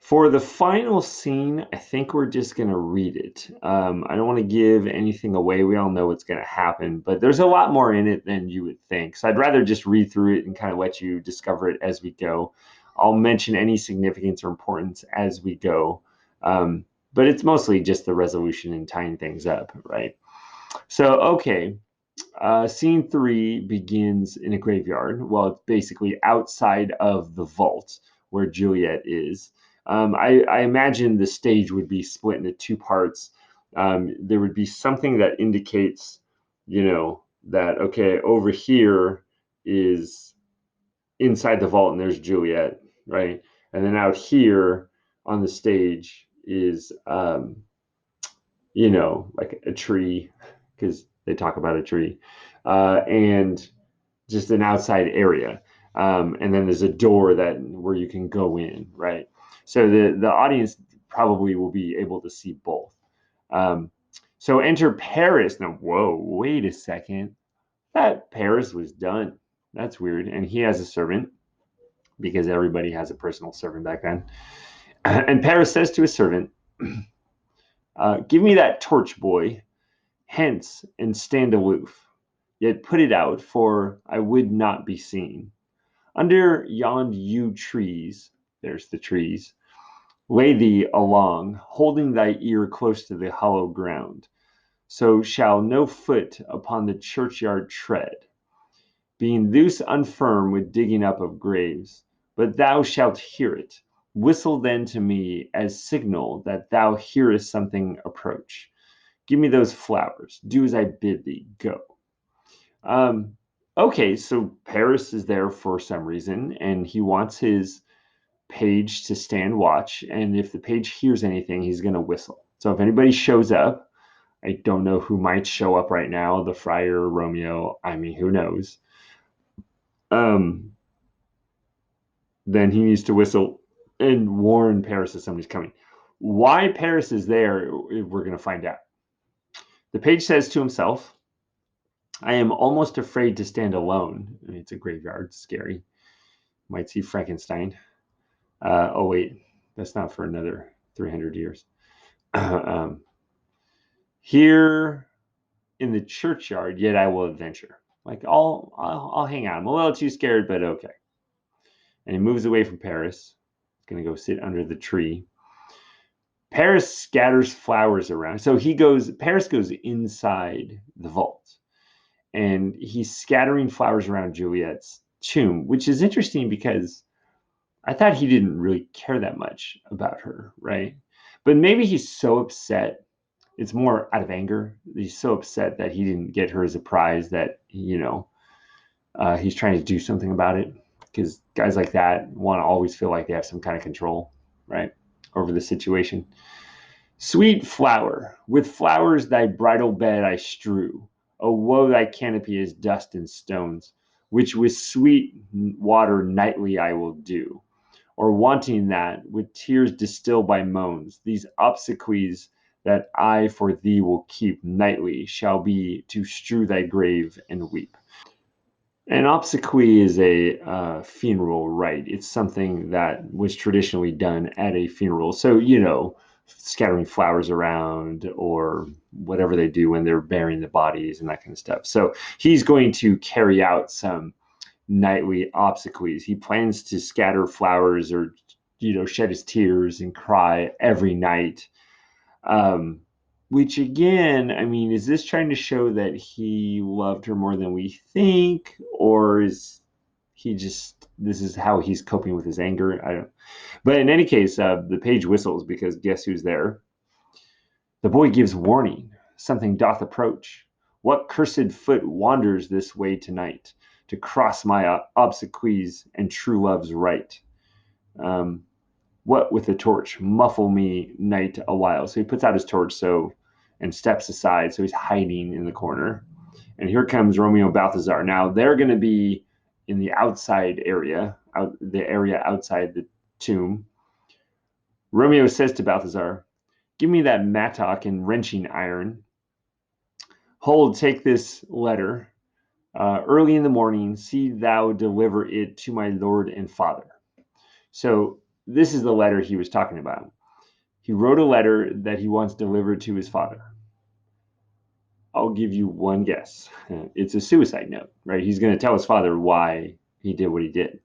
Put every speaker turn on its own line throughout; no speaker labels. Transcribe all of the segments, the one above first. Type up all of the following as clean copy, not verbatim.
For the final scene, I think we're just going to read it. I don't want to give anything away. We all know what's going to happen, but there's a lot more in it than you would think. So I'd rather just read through it and kind of let you discover it as we go. I'll mention any significance or importance as we go. Um, but it's mostly just the resolution and tying things up, right? So, okay. Scene three begins in a graveyard. Well, it's basically outside of the vault where Juliet is. I imagine the stage would be split into two parts. There would be something that indicates, that, okay, over here is inside the vault and there's Juliet, right? And then out here on the stage is, like a tree, because they talk about a tree, and just an outside area. And then there's a door that where you can go in, right? So the audience probably will be able to see both. Um, so enter Paris. Now, whoa, wait a second. That Paris was done. That's weird. And he has a servant because everybody has a personal servant back then. And Paris says to his servant, "Give me that torch, boy. Hence, and stand aloof. Yet put it out, for I would not be seen. Under yond yew trees, there's the trees, lay thee along, holding thy ear close to the hollow ground. So shall no foot upon the churchyard tread, being loose unfirm with digging up of graves. But thou shalt hear it. Whistle then to me as signal that thou hearest something approach. Give me those flowers. Do as I bid thee. Go." Um, okay, so Paris is there for some reason, and he wants his page to stand watch. And if the page hears anything, he's going to whistle. So if anybody shows up, I don't know who might show up right now, the friar, Romeo, I mean, who knows? Um, then he needs to whistle and warn Paris that somebody's coming. Why Paris is there, we're going to find out. The page says to himself, "I am almost afraid to stand alone." I mean, it's a graveyard, scary. Might see Frankenstein. Oh, wait, that's not for another 300 years. um, Here in the churchyard, yet I will adventure. Like, I'll hang out. I'm a little too scared, but okay. And he moves away from Paris. He's going to go sit under the tree. Paris scatters flowers around. So Paris goes inside the vault and he's scattering flowers around Juliet's tomb, which is interesting because I thought he didn't really care that much about her, right? But maybe he's so upset. It's more out of anger. He's so upset that he didn't get her as a prize that, he's trying to do something about it. Because guys like that want to always feel like they have some kind of control, right, over the situation. "Sweet flower, with flowers thy bridal bed I strew. Oh, woe thy canopy is dust and stones, which with sweet water nightly I will do. Or wanting that, with tears distilled by moans, these obsequies that I for thee will keep nightly shall be to strew thy grave and weep." An obsequy is a funeral rite. It's something that was traditionally done at a funeral. So, scattering flowers around or whatever they do when they're burying the bodies and that kind of stuff. So he's going to carry out some nightly obsequies. He plans to scatter flowers or, shed his tears and cry every night. Um, which again, I mean, is this trying to show that he loved her more than we think, or is he just this is how he's coping with his anger? I don't. But in any case, the page whistles because guess who's there? The boy gives warning. Something doth approach. What cursed foot wanders this way tonight to cross my obsequies and true love's right? Um, what with the torch? Muffle me, night, a while. So he puts out his torch and steps aside. So he's hiding in the corner. And here comes Romeo and Balthazar. Now they're going to be in the outside area, the area outside the tomb. Romeo says to Balthazar, "Give me that mattock and wrenching iron. Hold, take this letter. Early in the morning, see thou deliver it to my lord and father." So this is the letter he was talking about. He wrote a letter that he wants delivered to his father. I'll give you one guess. It's a suicide note, right? He's going to tell his father why he did what he did.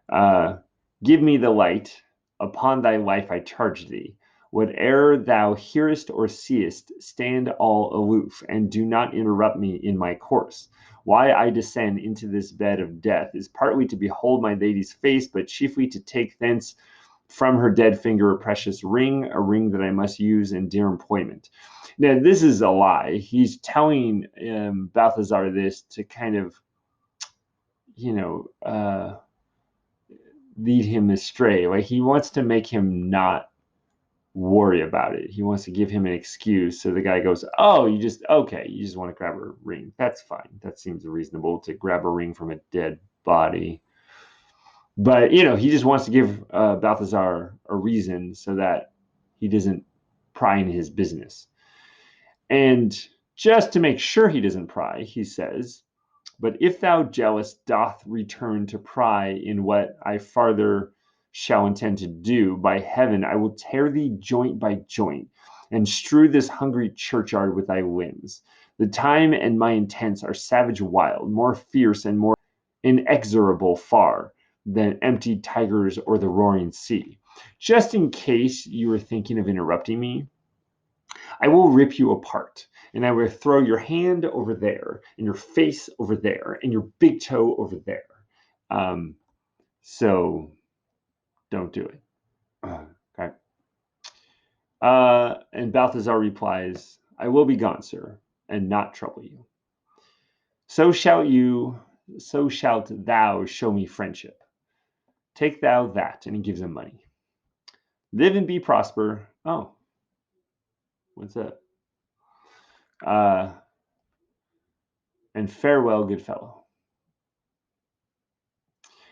Uh, Give me the light. Upon thy life I charge thee. Whate'er thou hearest or seest, stand all aloof, and do not interrupt me in my course. Why I descend into this bed of death is partly to behold my lady's face, but chiefly to take thence from her dead finger a precious ring, a ring that I must use in dear employment. Now, this is a lie. He's telling Balthazar this to kind of, you know, lead him astray. Like, he wants to make him not worry about it. He wants to give him an excuse. So the guy goes, "Oh, you just want to grab a ring. That's fine. That seems reasonable to grab a ring from a dead body." But he just wants to give Balthazar a reason so that he doesn't pry into his business. And just to make sure he doesn't pry, he says, "But if thou jealous doth return to pry in what I farther shall intend to do, by heaven I will tear thee joint by joint, and strew this hungry churchyard with thy limbs. The time and my intents are savage wild, more fierce and more inexorable far than empty tigers or the roaring sea. Just in case you were thinking of interrupting me, I will rip you apart, and I will throw your hand over there, and your face over there, and your big toe over there. Um, so don't do it." Okay. And Balthazar replies, "I will be gone, sir, and not trouble you. So shalt thou show me friendship. Take thou that," and he gives him money. "Live and be prosper." Oh, what's that? Uh, "And farewell, good fellow."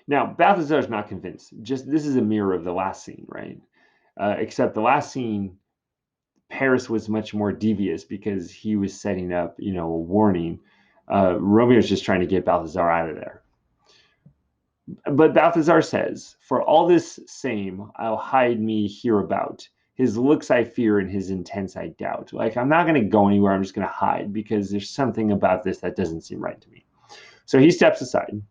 Now, Balthazar's not convinced. Just this is a mirror of the last scene, right? Except the last scene, Paris was much more devious because he was setting up, a warning. Romeo's just trying to get Balthazar out of there. But Balthazar says, "For all this same, I'll hide me hereabout. His looks I fear, and his intents I doubt." Like, I'm not going to go anywhere. I'm just going to hide because there's something about this that doesn't seem right to me. So he steps aside.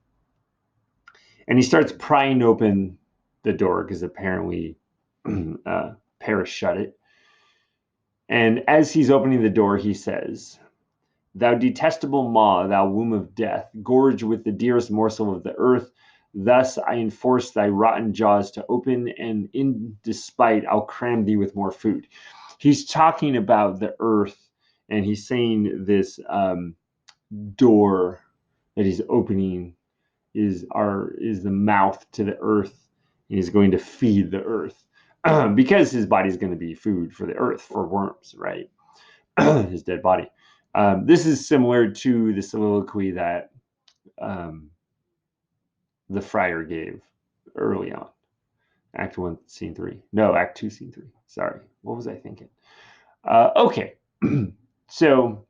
And he starts prying open the door because apparently Paris shut it. And as he's opening the door, he says, "Thou detestable maw, thou womb of death, gorged with the dearest morsel of the earth, thus I enforce thy rotten jaws to open, and in despite I'll cram thee with more food." He's talking about the earth, and he's saying this door that he's opening is the mouth to the earth, and he's going to feed the earth because his body's going to be food for the earth, for worms, right? His dead body. This is similar to the soliloquy that the friar gave early on, Act 1, Scene 3. No, Act 2, Scene 3. Sorry, what was I thinking? Okay, so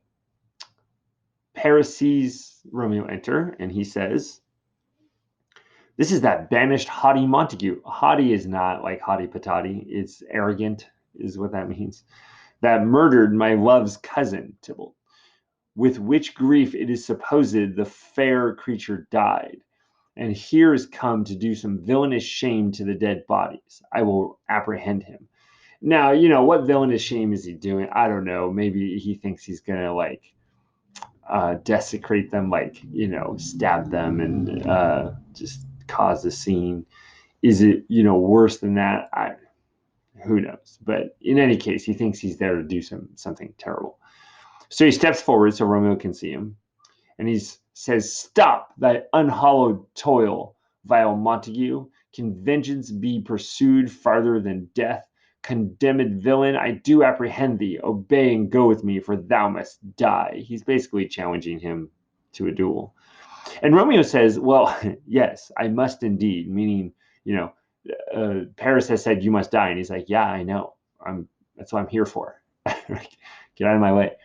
Paris sees Romeo enter, and he says, "This is that banished haughty Montague." Haughty is not like haughty patati. It's arrogant, is what that means. "That murdered my love's cousin, Tybalt. With which grief it is supposed the fair creature died. And here is come to do some villainous shame to the dead bodies. I will apprehend him." Now, what villainous shame is he doing? I don't know. Maybe he thinks he's going to desecrate them, stab them and just cause a scene. Is it, worse than that? Who knows? But in any case, he thinks he's there to do something terrible. So he steps forward so Romeo can see him, and he says, "Stop thy unhallowed toil, vile Montague. Can vengeance be pursued farther than death? Condemned villain, I do apprehend thee. Obey and go with me, for thou must die." He's basically challenging him to a duel. And Romeo says, "Well, yes, I must indeed," meaning, Paris has said, "You must die." And he's like, "Yeah, I know. That's what I'm here for." Get out of my way.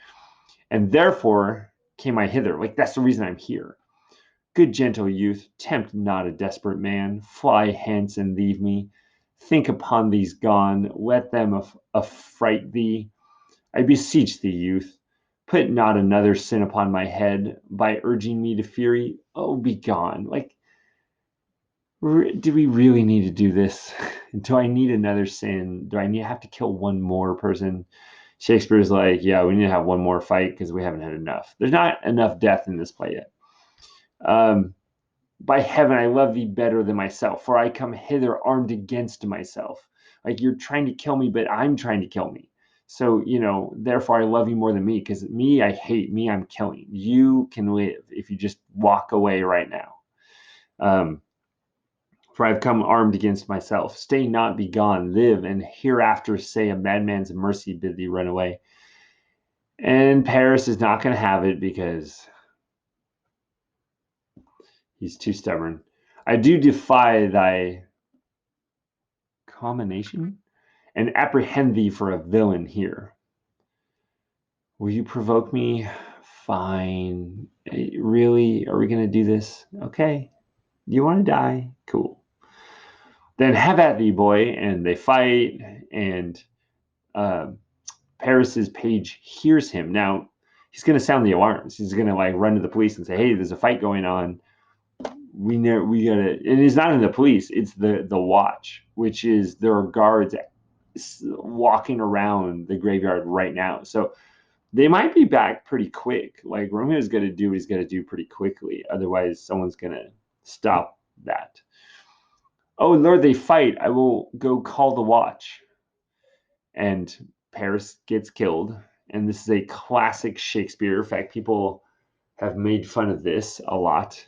"And therefore came I hither." Like, that's the reason I'm here. "Good gentle youth, tempt not a desperate man. Fly hence and leave me. Think upon these gone, let them affright thee. I beseech thee, youth, put not another sin upon my head by urging me to fury. Oh, be gone. Like, do we really need to do this? Do I need another sin? Do I have to kill one more person? Shakespeare's like, yeah, we need to have one more fight because we haven't had enough. There's not enough death in this play yet. By heaven, I love thee better than myself, for I come hither armed against myself. Like, you're trying to kill me, but I'm trying to kill me. So, therefore I love you more than me, because me, I hate. Me, I'm killing. You can live if you just walk away right now. For I've come armed against myself. Stay not, be gone, live, and hereafter say a madman's mercy bid thee run away. And Paris is not going to have it because he's too stubborn. I do defy thy combination and apprehend thee for a villain here. Will you provoke me? Fine. Really? Are we going to do this? Okay. You want to die? Cool. Then have at thee, boy. And they fight, and Paris's page hears him. Now, he's going to sound the alarms. He's going to run to the police and say, hey, there's a fight going on. We gotta, and it's not in the police, it's the watch, which is there are guards walking around the graveyard right now. So they might be back pretty quick. Like, Romeo's gonna do what he's gonna do pretty quickly. Otherwise, someone's gonna stop that. Oh Lord, they fight. I will go call the watch. And Paris gets killed. And this is a classic Shakespeare. In fact, people have made fun of this a lot.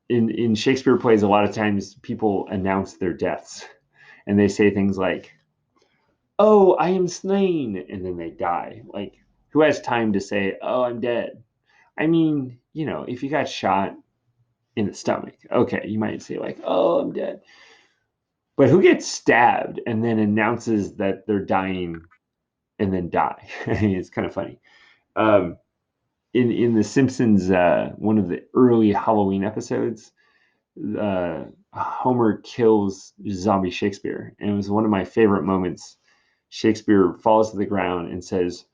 In Shakespeare plays, a lot of times people announce their deaths, and they say things like, "Oh, I am slain," and then they die. Like, who has time to say, "Oh, I'm dead"? I mean, if you got shot in the stomach, okay, you might say like, "Oh, I'm dead." But who gets stabbed and then announces that they're dying and then die? It's kind of funny. Um, in The Simpsons, one of the early Halloween episodes, Homer kills zombie Shakespeare, and it was one of my favorite moments. Shakespeare falls to the ground and says,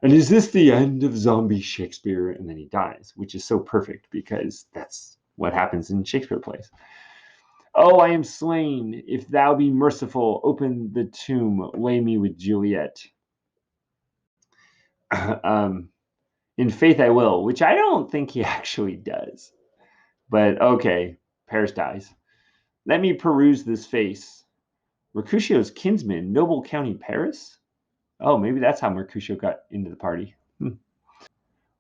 "And is this the end of zombie Shakespeare?" And then he dies, which is so perfect because that's what happens in Shakespeare plays. "Oh, I am slain. If thou be merciful, open the tomb, lay me with Juliet." um, in faith I will, which I don't think he actually does. But okay, Paris dies. Let me peruse this face. Mercutio's kinsman, noble county Paris? Oh, maybe that's how Mercutio got into the party.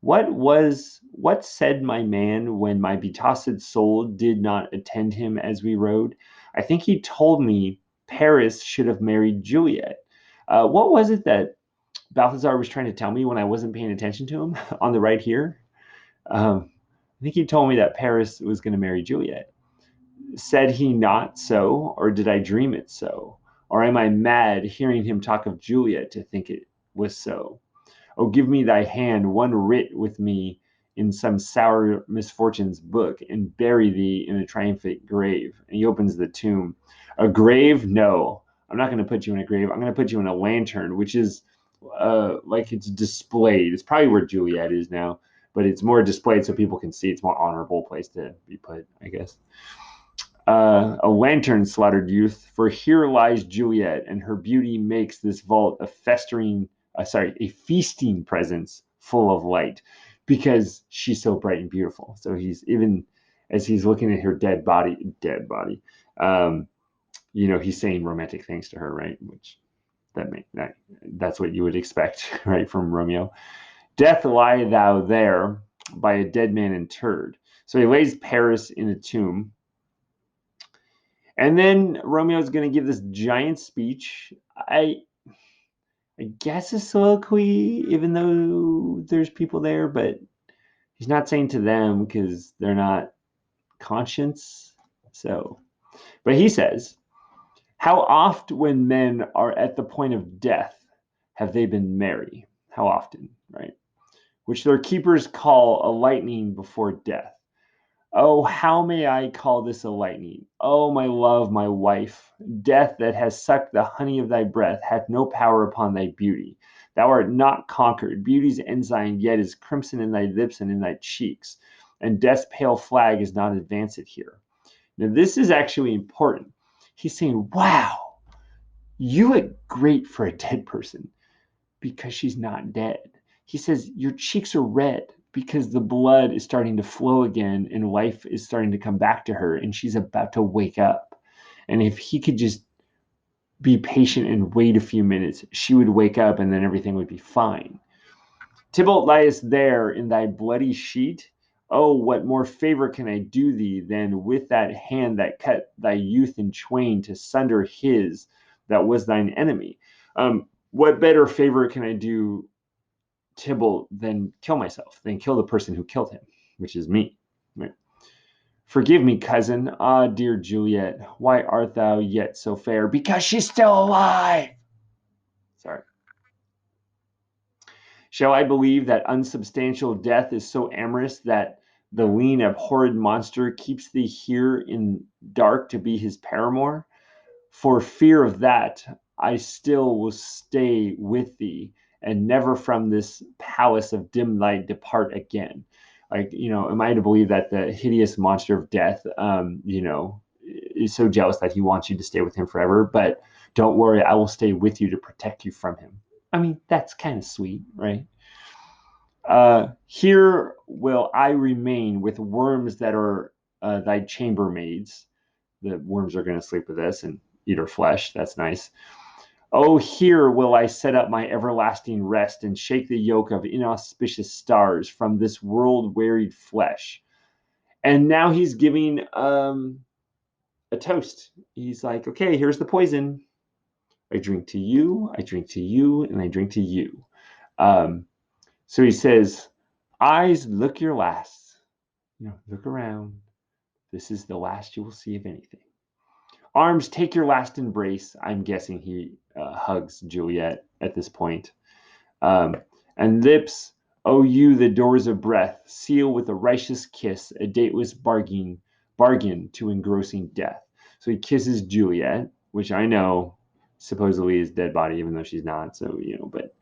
What said my man when my betossed soul did not attend him as we rode? I think he told me Paris should have married Juliet. What was it that Balthazar was trying to tell me when I wasn't paying attention to him on the right here? I think he told me that Paris was going to marry Juliet. Said he not so, or did I dream it so? Or am I mad hearing him talk of Juliet to think it was so? Oh, give me thy hand, one writ with me in some sour misfortune's book, and bury thee in a triumphant grave. And he opens the tomb. A grave? No, I'm not going to put you in a grave. I'm going to put you in a lantern, which is like it's displayed. It's probably where Juliet is now, but it's more displayed so people can see. It's a more honorable place to be put, I guess. A lantern, slaughtered youth, for here lies Juliet, and her beauty makes this vault a feasting presence full of light, because she's so bright and beautiful. So he's, even as he's looking at her dead body, he's saying romantic things to her, right? Which that's what you would expect, right, from Romeo. Death, lie thou there, by a dead man interred. So he lays Paris in a tomb. And then Romeo's going to give this giant speech. I guess a soliloquy, even though there's people there, but he's not saying to them because they're not conscious. So, but he says, "How oft when men are at the point of death have they been merry?" How often, right? "Which their keepers call a lightning before death. Oh, how may I call this a lightning? Oh, my love, my wife, death that has sucked the honey of thy breath hath no power upon thy beauty. Thou art not conquered. Beauty's ensign yet is crimson in thy lips and in thy cheeks, and death's pale flag is not advanced here. Now, this is actually important. He's saying, wow, you look great for a dead person because she's not dead. He says, your cheeks are red because the blood is starting to flow again and life is starting to come back to her and she's about to wake up. And if he could just be patient and wait a few minutes, she would wake up and then everything would be fine. Tybalt liest there in thy bloody sheet. Oh, what more favor can I do thee than with that hand that cut thy youth in twain to sunder his that was thine enemy? What better favor can I do Tybalt than kill myself, than kill the person who killed him, which is me? Right? Forgive me, cousin. Ah, dear Juliet, why art thou yet so fair? Because she's still alive. Sorry. Shall I believe that unsubstantial death is so amorous that the lean abhorred monster keeps thee here in dark to be his paramour? For fear of that, I still will stay with thee and never from this palace of dim light depart again. Like, am I to believe that the hideous monster of death, is so jealous that he wants you to stay with him forever? But don't worry, I will stay with you to protect you from him. I mean, that's kind of sweet, right? Here will I remain with worms that are thy chambermaids. The worms are going to sleep with us and eat her flesh. That's nice. Oh, here will I set up my everlasting rest and shake the yoke of inauspicious stars from this world wearied flesh. And now he's giving a toast. He's like, okay, here's the poison. I drink to you, I drink to you, and I drink to you. Um, so he says, eyes, look your last. Look around. This is the last you will see of anything. Arms, take your last embrace. I'm guessing he hugs Juliet at this point. Um, and lips, oh you, the doors of breath, seal with a righteous kiss a dateless bargain to engrossing death. So he kisses Juliet, which I know supposedly is dead body, even though she's not. So, but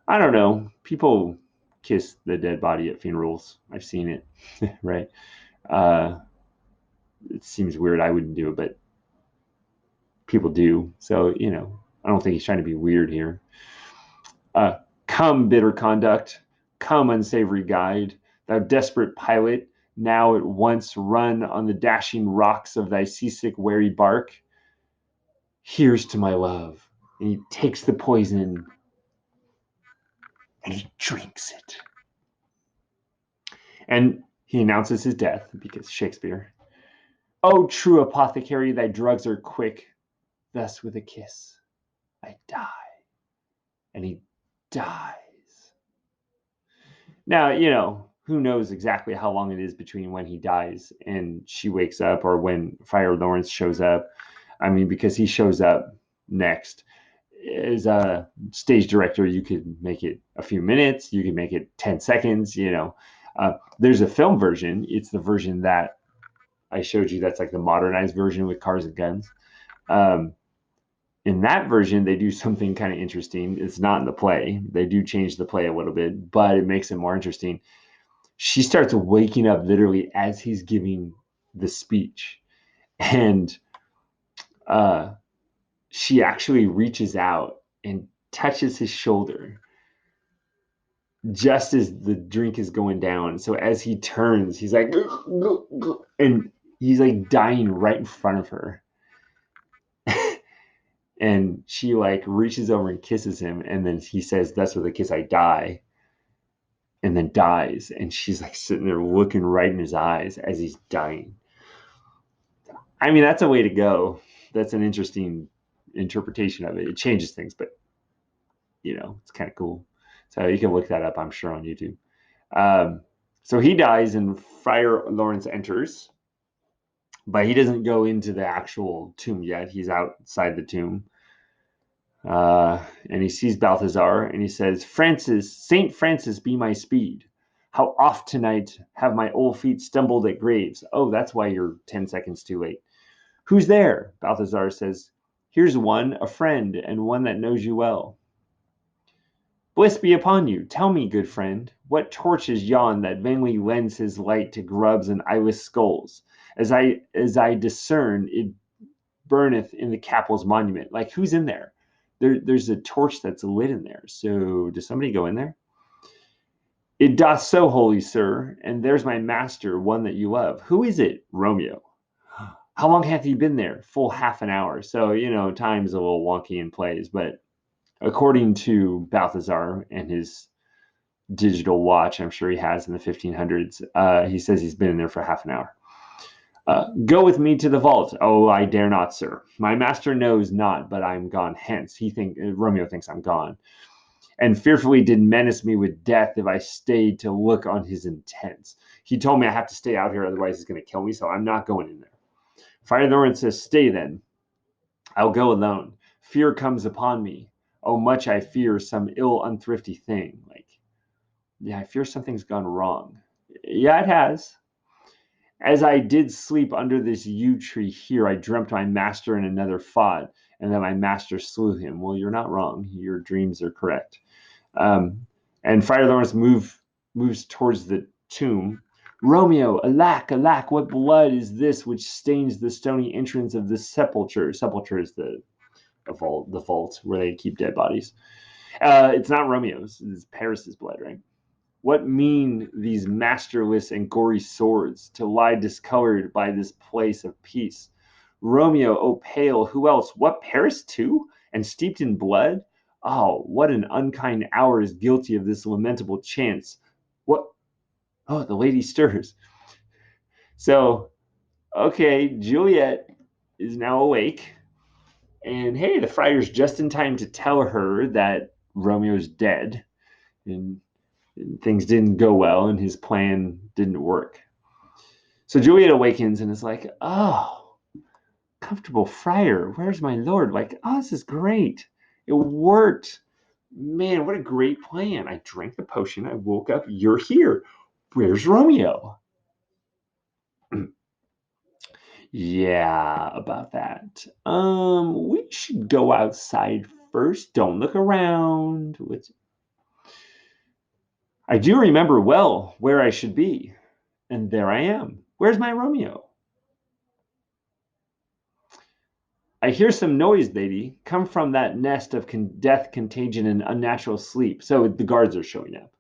I don't know. People kiss the dead body at funerals. I've seen it, right? Uh, it seems weird. I wouldn't do it, but people do. So, I don't think he's trying to be weird here. Uh, Come, bitter conduct, come, unsavory guide, thou desperate pilot, now at once run on the dashing rocks of thy seasick, wary bark. Here's to my love. And he takes the poison and he drinks it. And he announces his death because Shakespeare. Oh, true apothecary, thy drugs are quick. Thus, with a kiss, I die. And he dies. Now, who knows exactly how long it is between when he dies and she wakes up or when Friar Lawrence shows up. I mean, because he shows up next. As a stage director, you could make it a few minutes, you could make it 10 seconds, There's a film version. It's the version that I showed you that's like the modernized version with cars and guns. Um, in that version, they do something kind of interesting. It's not in the play. They do change the play a little bit, but it makes it more interesting. She starts waking up literally as he's giving the speech. And uh, she actually reaches out and touches his shoulder just as the drink is going down. So as he turns, he's like, and he's like dying right in front of her. And she like reaches over and kisses him. And then he says, that's with a kiss I die. And then dies. And she's like sitting there looking right in his eyes as he's dying. I mean, that's a way to go. That's an interesting interpretation of it. It changes things, but it's kind of cool. So you can look that up, I'm sure, on YouTube. So he dies, and Friar Lawrence enters, but he doesn't go into the actual tomb yet. He's outside the tomb, and he sees Balthazar, and he says, "Francis, Saint Francis, be my speed. How oft tonight have my old feet stumbled at graves? Oh, that's why you're 10 seconds too late. Who's there? Balthazar says, here's one, a friend, and one that knows you well. Bliss be upon you. Tell me, good friend, what torch is yon that vainly lends his light to grubs and eyeless skulls? As I discern, it burneth in the capel's monument. Like, who's in there? There's a torch that's lit in there. So does somebody go in there? It doth so, holy sir, and there's my master, one that you love. Who is it? Romeo. How long hath he been there? Full half an hour. So, time's a little wonky in plays, but according to Balthazar and his digital watch, I'm sure he has in the 1500s, he says he's been in there for half an hour. Go with me to the vault. Oh, I dare not, sir. My master knows not, but I am gone hence. Romeo thinks I'm gone, and fearfully did menace me with death if I stayed to look on his intents. He told me I have to stay out here, otherwise he's going to kill me, so I'm not going in there. Friar Thorin says, stay then. I'll go alone. Fear comes upon me. Oh, much I fear some ill unthrifty thing. I fear something's gone wrong. Yeah, it has. As I did sleep under this yew tree here, I dreamt my master and another fought, and that my master slew him. Well, you're not wrong. Your dreams are correct. And Friar Lawrence moves towards the tomb. Romeo, alack, alack, what blood is this which stains the stony entrance of this sepulchre? Sepulchre is the vault where they keep dead bodies. It's not Romeo's. It's Paris's blood, right? What mean these masterless and gory swords to lie discolored by this place of peace? Romeo, oh pale, who else? What, Paris too? And steeped in blood? Oh, what an unkind hour is guilty of this lamentable chance. What? Oh, the lady stirs. So, okay, Juliet is now awake. And hey, the friar's just in time to tell her that Romeo's dead. And things didn't go well and his plan didn't work. So Juliet awakens and is like, oh, comfortable friar, where's my lord? Like, oh, this is great. It worked. Man, what a great plan. I drank the potion. I woke up. You're here. Where's Romeo? Yeah, about that. We should go outside first. Don't look around. I do remember well where I should be. And there I am. Where's my Romeo? I hear some noise, lady, come from that nest of death, contagion, and unnatural sleep. So the guards are showing up.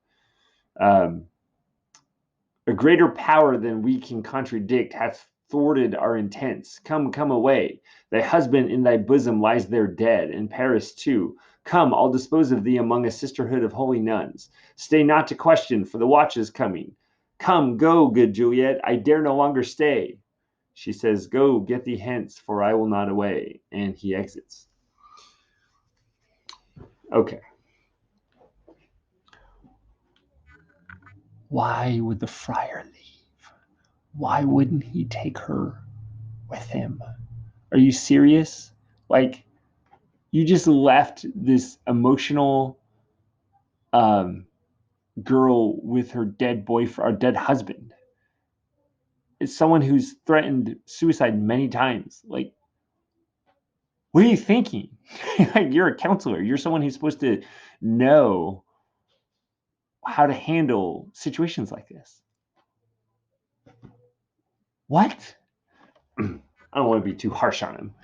A greater power than we can contradict hath thwarted our intents. Come, come away. Thy husband in thy bosom lies there dead, and Paris too. Come, I'll dispose of thee among a sisterhood of holy nuns. Stay not to question, for the watch is coming. Come, go, good Juliet. I dare no longer stay. She says, go, get thee hence, for I will not away. And he exits. Okay. Why would the friar leave? Why wouldn't he take her with him? Are you serious? Like, you just left this emotional girl with her dead boyfriend or dead husband. It's someone who's threatened suicide many times. Like, what are you thinking? Like, you're a counselor. You're someone who's supposed to know how to handle situations like this. What? I don't want to be too harsh on him.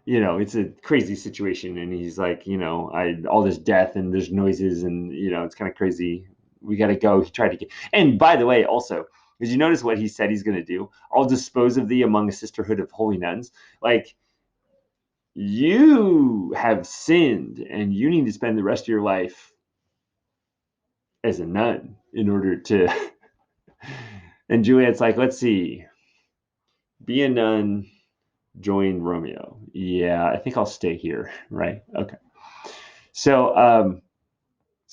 It's a crazy situation, and he's like, all this death and there's noises, and it's kind of crazy. We got to go. He tried to get. And by the way, also, did you notice what he said he's going to do? I'll dispose of thee among a sisterhood of holy nuns. Like, you have sinned, and you need to spend the rest of your life as a nun in order to. And Juliet's like, let's see, be a nun, join Romeo. Yeah, I think I'll stay here, right? Okay. So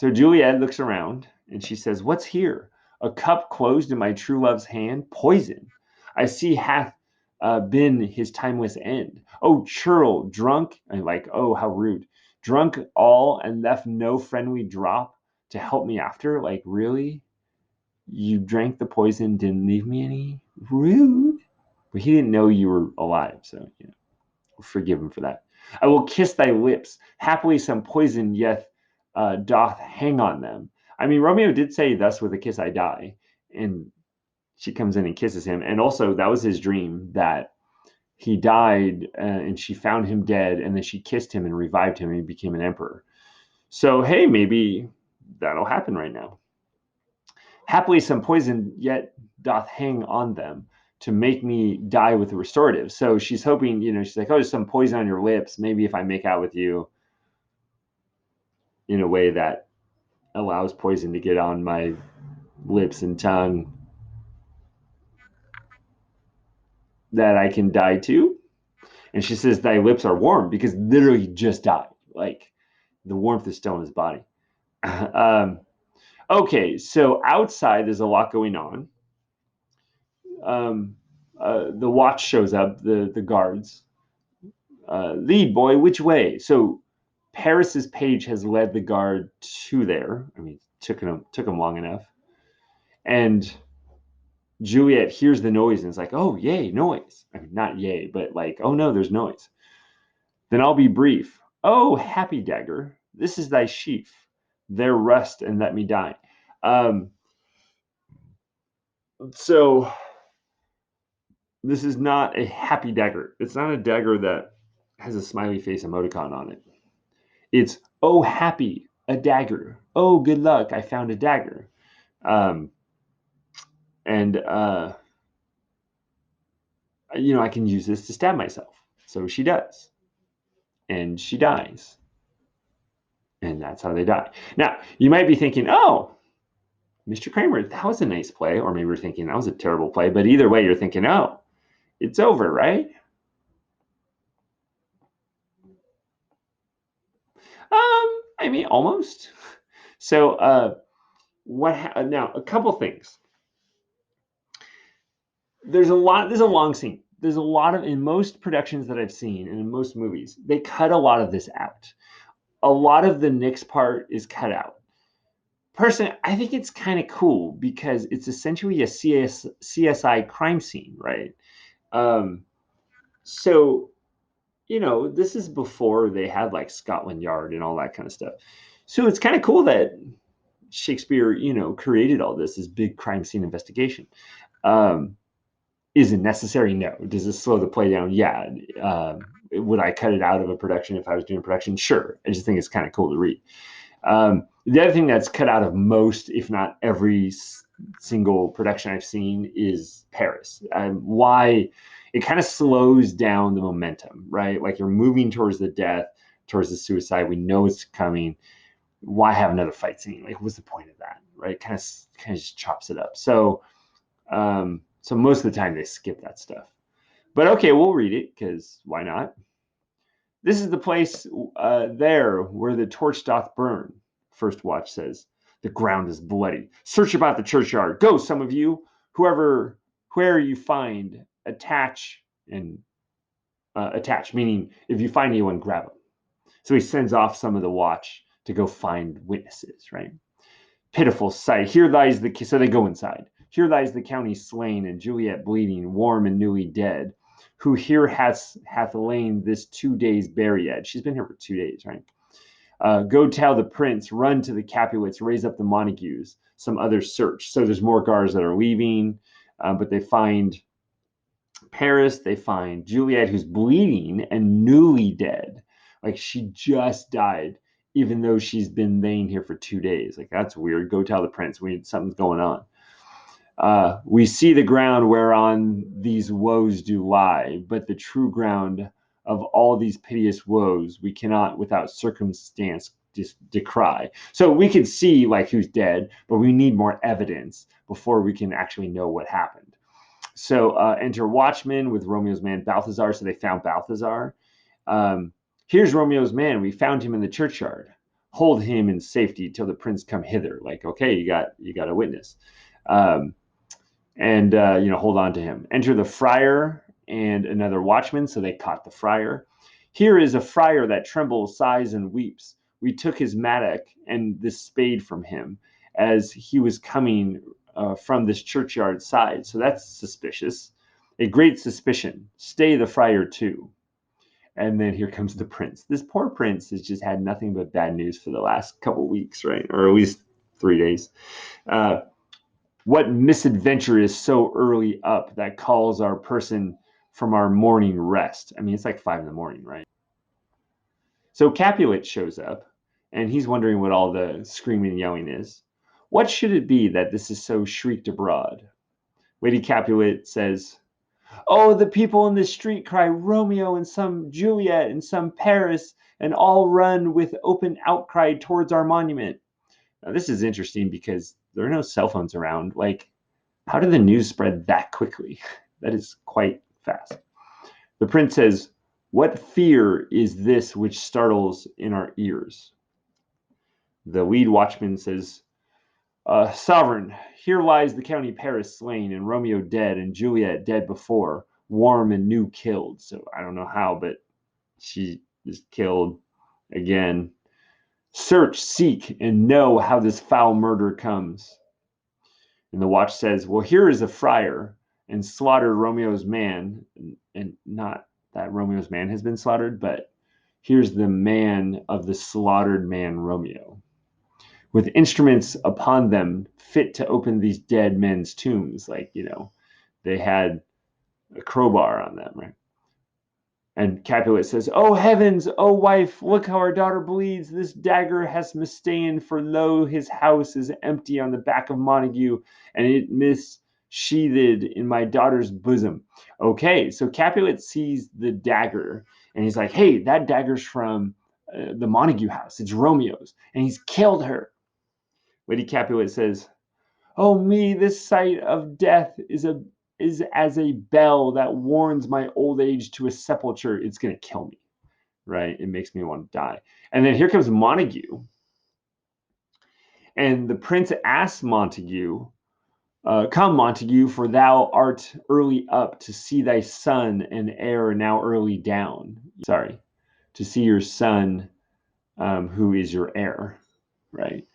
Juliet looks around and she says, what's here? A cup closed in my true love's hand, poison. I see hath been his timeless end. Oh, churl, drunk, and like, oh, how rude. Drunk all and left no friendly drop to help me after? Like, really? You drank the poison, didn't leave me any. Rude. But he didn't know you were alive, so forgive him for that. I will kiss thy lips. Happily, some poison yet doth hang on them. I mean, Romeo did say, "Thus with a kiss I die," and she comes in and kisses him. And also, that was his dream, that he died and she found him dead, and then she kissed him and revived him, and he became an emperor. So, hey, maybe that'll happen right now. Happily, some poison yet doth hang on them to make me die with a restorative. So she's hoping, she's like, oh, there's some poison on your lips. Maybe if I make out with you in a way that allows poison to get on my lips and tongue, that I can die too. And she says, thy lips are warm, because literally he just died. Like, the warmth is still in his body. Okay, so outside there's a lot going on. The watch shows up, the guards. Lead, boy, which way? So Paris's page has led the guard to there. I mean, took him long enough. And Juliet hears the noise and is like, oh, yay, noise. I mean, not yay, but like, oh no, there's noise. Then I'll be brief. Oh, happy dagger, this is thy sheath. There rest and let me die. So this is not a happy dagger. It's not a dagger that has a smiley face emoticon on it. It's, oh, happy, a dagger. Oh, good luck, I found a dagger. And I can use this to stab myself. So she does. And she dies. And that's how they die. Now, you might be thinking, oh, Mr. Kramer, that was a nice play. Or maybe you're thinking, that was a terrible play. But either way, you're thinking, oh, it's over, right? I mean, almost. So, now, a couple things. There's a long scene. There's a lot of, in most productions that I've seen and in most movies, they cut a lot of this out. A lot of the Nick's part is cut out. Personally, I think it's kind of cool because it's essentially a CSI crime scene, right? Um, so, this is before they had like Scotland Yard and all that kind of stuff. So it's kind of cool that Shakespeare, created all this big crime scene investigation. Um, is it necessary? No. Does this slow the play down? Yeah. Would I cut it out of a production if I was doing a production? Sure. I just think it's kind of cool to read. The other thing that's cut out of most, if not every single production I've seen, is Paris. Why? It kind of slows down the momentum, right? Like, you're moving towards the death, towards the suicide. We know it's coming. Why have another fight scene? Like, what's the point of that, right? Kind of just chops it up. So most of the time they skip that stuff. But okay, we'll read it, because why not? This is the place there where the torch doth burn. First watch says, the ground is bloody. Search about the churchyard. Go, some of you. Where you find, attach, meaning if you find anyone, grab them. So he sends off some of the watch to go find witnesses, right? Pitiful sight. Here lies so they go inside. Here lies the county slain, and Juliet bleeding, warm and newly dead, who here hath lain this 2 days buried. She's been here for 2 days, right? Go tell the prince, run to the Capulets, raise up the Montagues, some others search. So there's more guards that are leaving, but they find Paris, they find Juliet, who's bleeding and newly dead. Like, she just died, even though she's been laying here for 2 days. Like, that's weird. Go tell the prince. Something's going on. We see the ground whereon these woes do lie, but the true ground of all these piteous woes we cannot without circumstance decry. So we can see like who's dead, but we need more evidence before we can actually know what happened. So enter Watchman with Romeo's man Balthazar. So they found Balthazar. Here's Romeo's man. We found him in the churchyard. Hold him in safety till the prince come hither. Like, okay, you got a witness. And hold on to him. Enter the friar and another watchman. So they caught the friar. Here is a friar that trembles, sighs, and weeps. We took his mattock and this spade from him as he was coming from this churchyard side. So that's suspicious. A great suspicion. Stay the friar too. And then here comes the prince. This poor prince has just had nothing but bad news for the last couple weeks, right? Or at least 3 days. What misadventure is so early up that calls our person from our morning rest? I mean, it's like 5 a.m, right? So Capulet shows up, and he's wondering what all the screaming and yelling is. What should it be that this is so shrieked abroad? Lady Capulet says, "Oh, the people in the street cry Romeo and some Juliet and some Paris, and all run with open outcry towards our monument." Now, this is interesting because there are no cell phones around. Like, how did the news spread that quickly? That is quite fast. The prince says, "What fear is this which startles in our ears?" The lead watchman says, "Sovereign, here lies the county Paris slain, and Romeo dead, and Juliet dead before, warm and new killed." So I don't know how, but she is killed again. "Search, seek, and know how this foul murder comes." And the watch says, "Well, here is a friar, and slaughtered Romeo's man," and not that Romeo's man has been slaughtered, but here's the man of the slaughtered man, Romeo, with instruments upon them fit to open these dead men's tombs. Like, they had a crowbar on them, right? And Capulet says, "Oh heavens, oh wife, look how our daughter bleeds. This dagger has mistaken, for lo, his house is empty on the back of Montague, and it missheathed in my daughter's bosom." Okay, so Capulet sees the dagger, and he's like, "Hey, that dagger's from the Montague house. It's Romeo's, and he's killed her." Lady Capulet says, "Oh me, this sight of death is as a bell that warns my old age to a sepulture. It's gonna kill me, right? It makes me want to die." And then here comes Montague, and the prince asks Montague, "Come, Montague, for thou art early up to see thy son and heir now early down." Sorry, to see your son, who is your heir, right?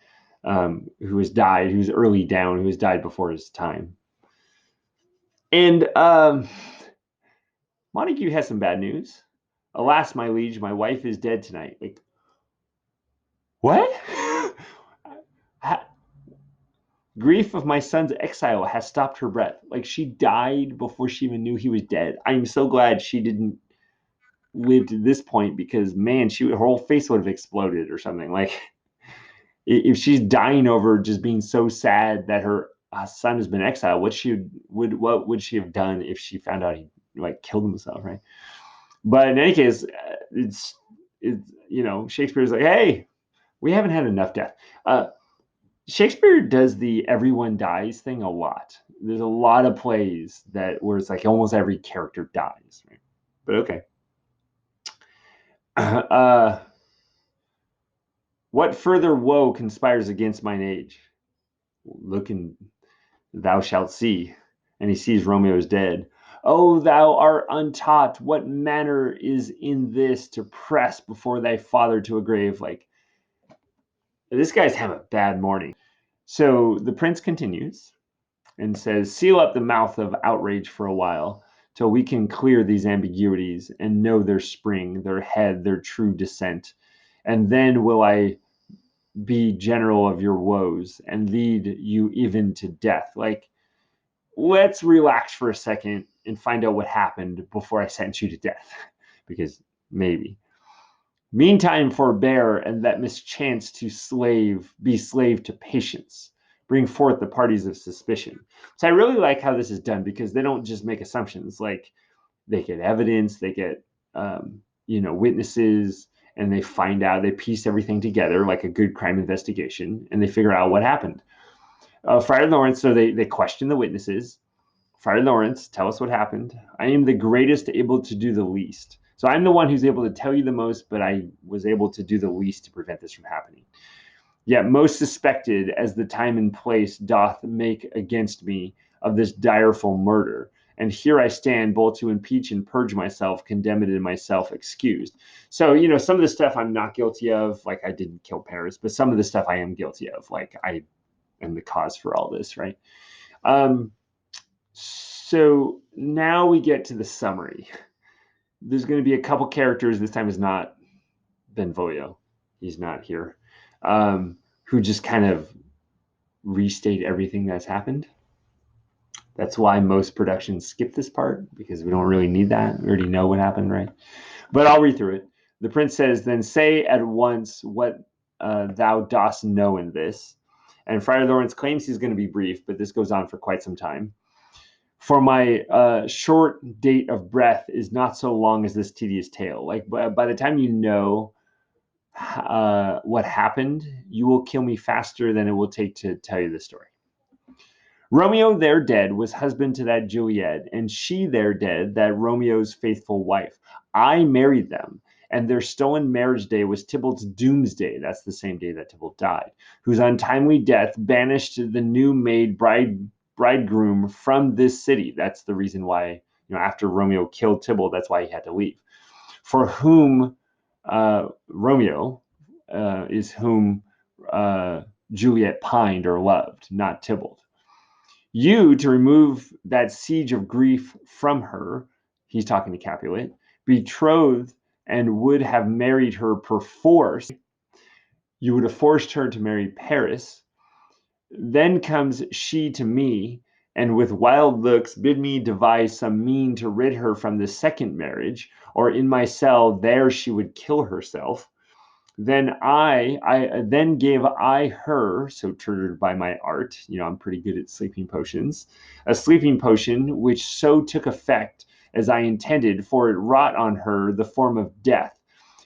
Who has died, who's early down, who has died before his time. And Montague has some bad news. "Alas, my liege, my wife is dead tonight." Like, what? Grief of my son's exile has stopped her breath. Like, she died before she even knew he was dead. I'm so glad she didn't live to this point, because man, her whole face would have exploded or something. Like, if she's dying over just being so sad that her son has been exiled, what would she have done if she found out he killed himself, right? But in any case, it's Shakespeare's like, "Hey, we haven't had enough death." Shakespeare does the everyone dies thing a lot. There's a lot of plays where it's like almost every character dies, right? But okay. "What further woe conspires against mine age? Look and thou shalt see." And he sees Romeo is dead. "Oh, thou art untaught. What manner is in this to press before thy father to a grave?" Like, this guy's having a bad morning. So the prince continues and says, "Seal up the mouth of outrage for a while, till we can clear these ambiguities and know their spring, their head, their true descent. And then will I be general of your woes and lead you even to death." Like, let's relax for a second and find out what happened before I sentence you to death, because maybe. "Meantime forbear, and let mischance be slave to patience. Bring forth the parties of suspicion." So I really like how this is done, because they don't just make assumptions. Like, they get evidence, they get witnesses, and they piece everything together like a good crime investigation, and they figure out what happened. Friar Lawrence, so they question the witnesses. "Friar Lawrence, tell us what happened. I am the greatest able to do the least." So I'm the one who's able to tell you the most, but I was able to do the least to prevent this from happening. "Yet most suspected, as the time and place doth make against me of this direful murder. And here I stand, both to impeach and purge myself, condemned and myself excused." So, some of the stuff I'm not guilty of, like I didn't kill Paris, but some of the stuff I am guilty of, like I am the cause for all this, right? Um, so now we get to the summary. There's going to be a couple characters. This time is not Benvolio. He's not here. Who just kind of restate everything that's happened. That's why most productions skip this part, because we don't really need that. We already know what happened, right? But I'll read through it. The prince says, "Then say at once what thou dost know in this." And Friar Lawrence claims he's going to be brief, but this goes on for quite some time. "For my short date of breath is not so long as this tedious tale." Like by the time you know what happened, you will kill me faster than it will take to tell you the story. "Romeo there dead was husband to that Juliet, and she there dead, that Romeo's faithful wife. I married them, and their stolen marriage day was Tybalt's doomsday." That's the same day that Tybalt died. "Whose untimely death banished the new made bridegroom from this city." That's the reason why, after Romeo killed Tybalt, that's why he had to leave. "For whom Romeo is whom Juliet pined or loved, not Tybalt. You, to remove that siege of grief from her," he's talking to Capulet, "betrothed and would have married her perforce. You would have forced her to marry Paris. Then comes she to me, and with wild looks bid me devise some mean to rid her from this second marriage, or in my cell there she would kill herself. Then gave I her," so triggered by my art, I'm pretty good at sleeping potions, "a sleeping potion which so took effect as I intended, for it wrought on her the form of death.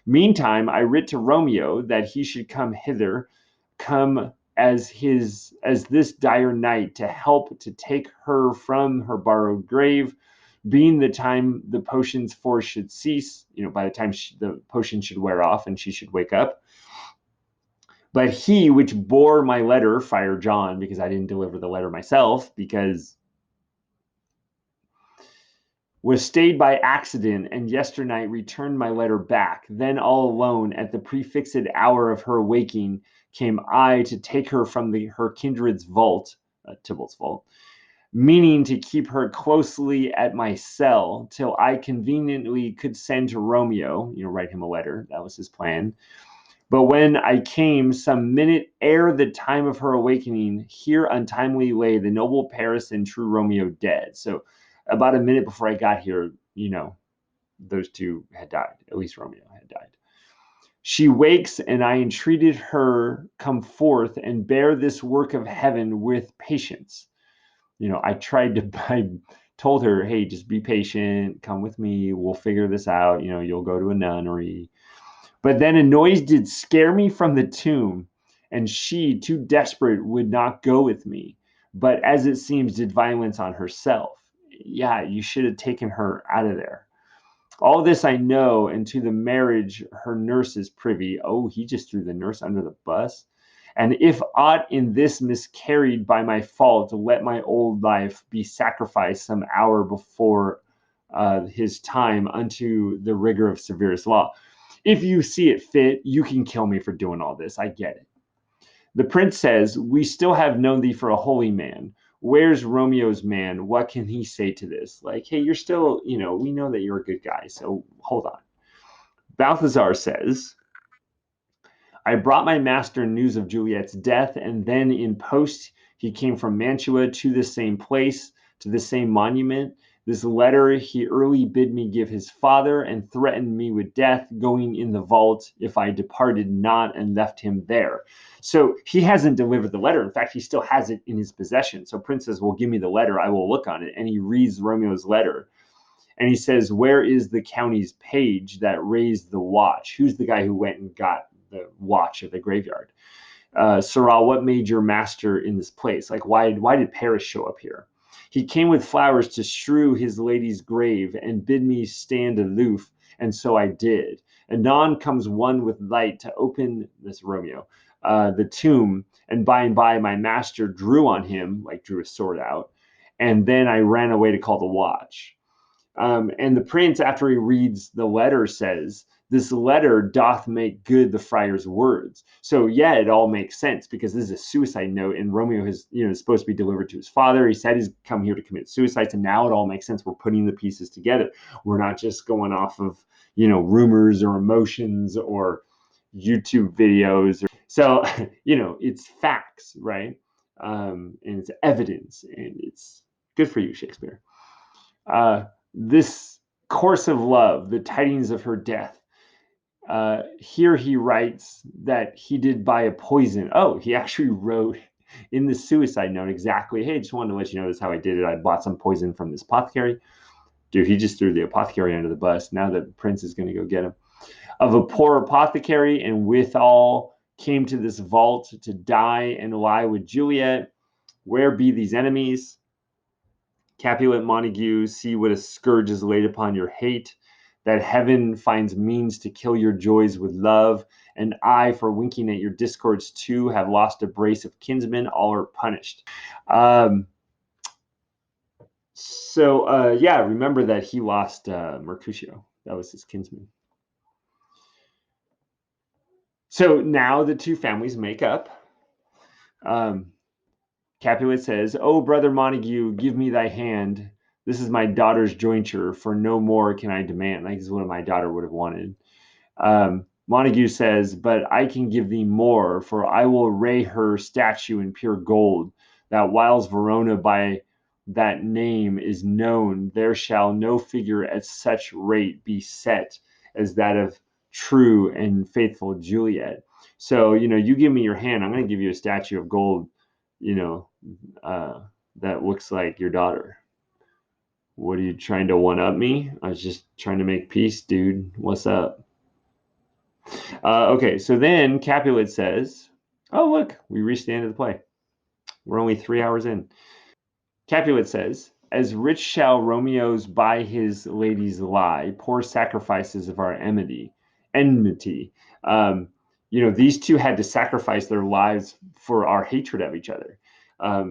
Meantime I writ to Romeo that he should come hither, come as this dire night, to help to take her from her borrowed grave, being the time the potion's force should cease," by the time the potion should wear off and she should wake up. "But he which bore my letter," Friar John, because I didn't deliver the letter myself, because "was stayed by accident, and yesternight returned my letter back. Then all alone, at the prefixed hour of her waking, came I to take her from her kindred's vault," Tybalt's vault, "meaning to keep her closely at my cell, till I conveniently could send to Romeo," write him a letter. That was his plan. "But when I came some minute ere the time of her awakening, here untimely lay the noble Paris and true Romeo dead." So about a minute before I got here, those two had died. At least Romeo had died. "She wakes, and I entreated her come forth and bear this work of heaven with patience." I told her, "Hey, just be patient, come with me, we'll figure this out, you'll go to a nunnery. But then a noise did scare me from the tomb, and she, too desperate, would not go with me, but as it seems did violence on herself." Yeah, you should have taken her out of there. "All this I know, and to the marriage her nurse is privy." Oh, he just threw the nurse under the bus. "And if aught in this miscarried by my fault, let my old life be sacrificed some hour before his time unto the rigor of severest law. If you see it fit, you can kill me for doing all this. I get it." The prince says, "We still have known thee for a holy man. Where's Romeo's man? What can he say to this?" Like, hey, you're still, we know that you're a good guy, so hold on. Balthazar says, "I brought my master news of Juliet's death, and then in post he came from Mantua to the same place, to the same monument. This letter he early bid me give his father, and threatened me with death, going in the vault, if I departed not and left him there." So he hasn't delivered the letter. In fact, he still has it in his possession. So Prince says, "Well, give me the letter. I will look on it." And he reads Romeo's letter. And he says, "Where is the county's page that raised the watch?" Who's the guy who went and got the watch at the graveyard? "Sirrah, what made your master in this place?" Like, why did Paris show up here? "He came with flowers to strew his lady's grave, and bid me stand aloof, and so I did. Anon comes one with light to open," this Romeo, "the tomb, and by my master drew on him," like drew his sword out, "and then I ran away to call the watch." And the prince, after he reads the letter, says, this letter doth make good the friar's words. So yeah, it all makes sense because this is a suicide note, and Romeo is supposed to be delivered to his father. He said he's come here to commit suicide, so now it all makes sense. We're putting the pieces together. We're not just going off of rumors or emotions or YouTube videos. So it's facts, right? And it's evidence, and it's good for you, Shakespeare. This course of love, the tidings of her death. Here he writes that he did buy a poison. Oh, he actually wrote in the suicide note exactly, hey, just wanted to let you know this is how I did it. I bought some poison from this apothecary. Dude, he just threw the apothecary under the bus. Now that Prince is going to go get him. Of a poor apothecary, and withal came to this vault to die and lie with Juliet. Where be these enemies? Capulet Montague, see what a scourge is laid upon your hate, that heaven finds means to kill your joys with love, and I, for winking at your discords too, have lost a brace of kinsmen, all are punished. Yeah, remember that he lost Mercutio. That was his kinsman. So now the two families make up. Capulet says, "O brother Montague, give me thy hand. This is my daughter's jointure, for no more can I demand." Like, this is what my daughter would have wanted. Montague says, "But I can give thee more, for I will array her statue in pure gold, that whiles Verona by that name is known, there shall no figure at such rate be set as that of true and faithful Juliet." So, you give me your hand, I'm going to give you a statue of gold, that looks like your daughter. What are you trying to one up me? I was just trying to make peace, dude. What's up? Okay, so then Capulet says, oh, look, we reached the end of the play. We're only 3 hours in. Capulet says, as rich shall Romeo's by his ladies lie, poor sacrifices of our enmity. These two had to sacrifice their lives for our hatred of each other.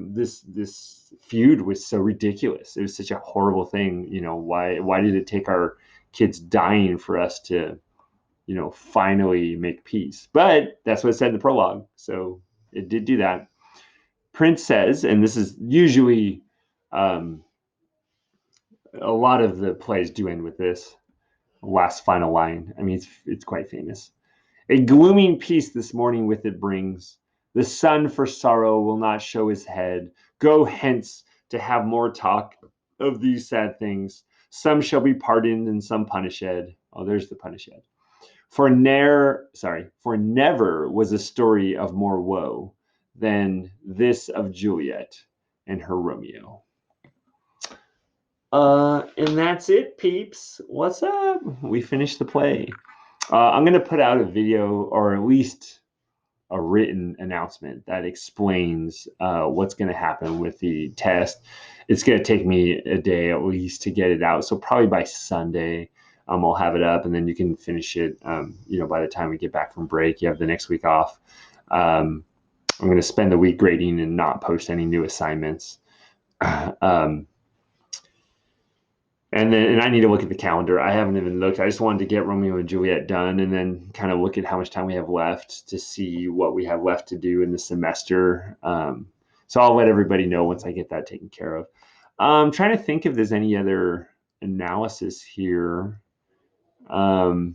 This feud was so ridiculous. It was such a horrible thing. Why did it take our kids dying for us to finally make peace? But that's what it said in the prologue. So it did do that. Prince says, and this is usually a lot of the plays do end with this last final line. I mean, it's quite famous. A glooming peace this morning with it brings. The sun for sorrow will not show his head. Go hence to have more talk of these sad things. Some shall be pardoned and some punished. Oh, there's the punished. For never was a story of more woe than this of Juliet and her Romeo. And that's it, peeps. What's up? We finished the play. I'm going to put out a video, or at least a written announcement that explains what's going to happen with the test. It's going to take me a day at least to get it out. So probably by Sunday, I'll have it up, and then you can finish it. By the time we get back from break, you have the next week off. I'm going to spend the week grading and not post any new assignments. And I need to look at the calendar. I haven't even looked. I just wanted to get Romeo and Juliet done, and then kind of look at how much time we have left to see what we have left to do in the semester. So I'll let everybody know once I get that taken care of. I'm trying to think if there's any other analysis here. No,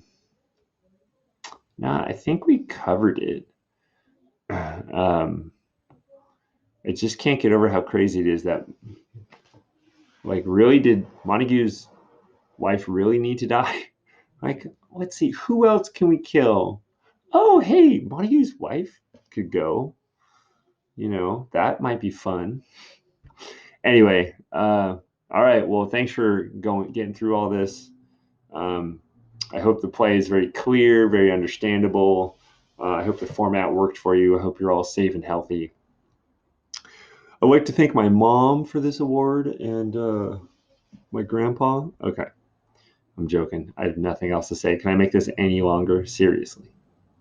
I think we covered it. I just can't get over how crazy it is that, like, really, did Montague's wife really need to die? Like, let's see, who else can we kill? Oh, hey, Montague's wife could go. That might be fun. Anyway, all right. Well, thanks for getting through all this. I hope the play is very clear, very understandable. I hope the format worked for you. I hope you're all safe and healthy. I'd like to thank my mom for this award and my grandpa. Okay. I'm joking. I have nothing else to say. Can I make this any longer? Seriously.